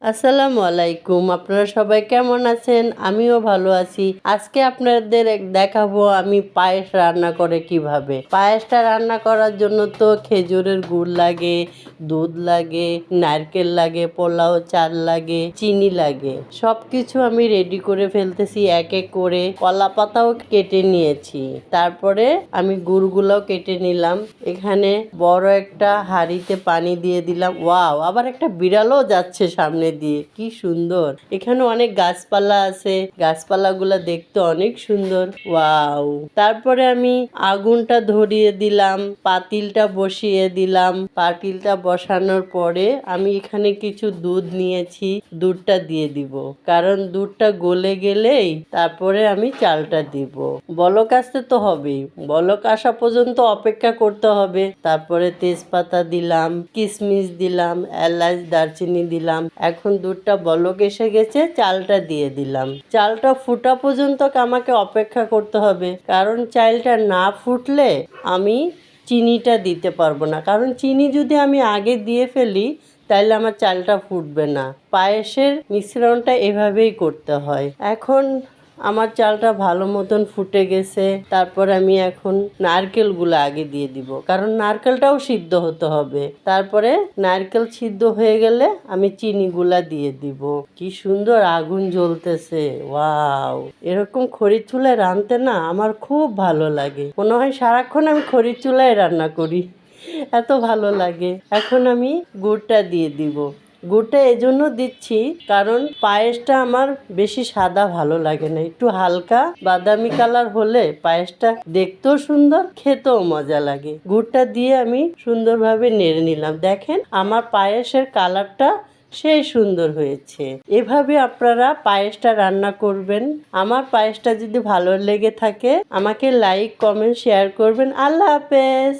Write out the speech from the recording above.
আসসালামু আলাইকুম। আপনারা সবাই কেমন আছেন? আমিও ভালো আছি। আজকে আপনাদের দেখাবো আমি পায়েস রান্না করে কিভাবে। পায়েসটা রান্না করার জন্য তো খেজুরের গুড় লাগে, দুধ লাগে, নারকেল লাগে, পোলাও চাল লাগে, চিনি লাগে। সবকিছু আমি রেডি করে ফেলতেছি এক এক করে। কলা পাতাও কেটে নিয়েছি। তারপরে আমি গুড়গুলোও কেটে নিলাম। এখানে বড় একটা হাঁড়িতে পানি দিয়ে দিলাম। ওয়াও, আবার একটা বিড়ালও যাচ্ছে সামনে দিয়ে, কি সুন্দর। এখানে অনেক গাছপালা আছে, গাছপালাগুলো দেখতে অনেক সুন্দর। ওয়াও। তারপরে আমি আগুনটা ধরিয়ে দিলাম, পাতিলটা বসিয়ে দিলাম। পাতিলটা বসানোর পরে আমি এখানে কিছু দুধ নিয়েছি, দুধটা দিয়ে দিব, কারণ দুধটা গলে গেলেই তারপরে আমি চালটা দিব। বলক আসতে তো হবেই, বলক আসা পর্যন্ত অপেক্ষা করতে হবে। তারপরে তেজপাতা দিলাম, কিশমিশ দিলাম, এলাচ দারচিনি দিলাম। এখন দুধটা বলক এসে গেছে, চালটা দিয়ে দিলাম। চালটা ফুটা পর্যন্ত আমাকে অপেক্ষা করতে হবে, কারণ চালটা না ফুটলে আমি চিনিটা দিতে পারবো না। কারণ চিনি যদি আমি আগে দিয়ে ফেলি তাহলে আমার চালটা ফুটবে না। পায়েসের মিশ্রণটা এভাবেই করতে হয়। এখন আমার চালটা ভালো মতন ফুটে গেছে। তারপর আমি এখন নারকেলগুলো আগে দিয়ে দিব, কারণ নারকেলটাও সিদ্ধ হতে হবে। তারপরে নারকেল সিদ্ধ হয়ে গেলে আমি চিনিগুলা দিয়ে দিব। কি সুন্দর আগুন জ্বলতেছে, ওয়াও। এরকম খড়ির চুলায় রাঁধতে না আমার খুব ভালো লাগে। মনে হয় সারাক্ষণ আমি খড়ির চুলায় রান্না করি, এত ভালো লাগে। এখন আমি গুড়টা দিয়ে দিব। গুড়টা এজন্য দিচ্ছি কারণ পায়েসটা আমার বেশি সাদা ভালো লাগে না, একটু হালকা বাদামি কালার হলে পায়েসটা দেখতেও সুন্দর, খেতেও মজা লাগে। গুড়টা দিয়ে আমি সুন্দরভাবে নেড়ে নিলাম। দেখেন আমার পায়েসের কালারটা সেই সুন্দর হয়েছে। এভাবে আপনারা পায়েসটা রান্না করবেন। আমার পায়েসটা যদি ভালো লেগে থাকে আমাকে লাইক, কমেন্ট, শেয়ার করবেন। আল্লাহ হাফেজ।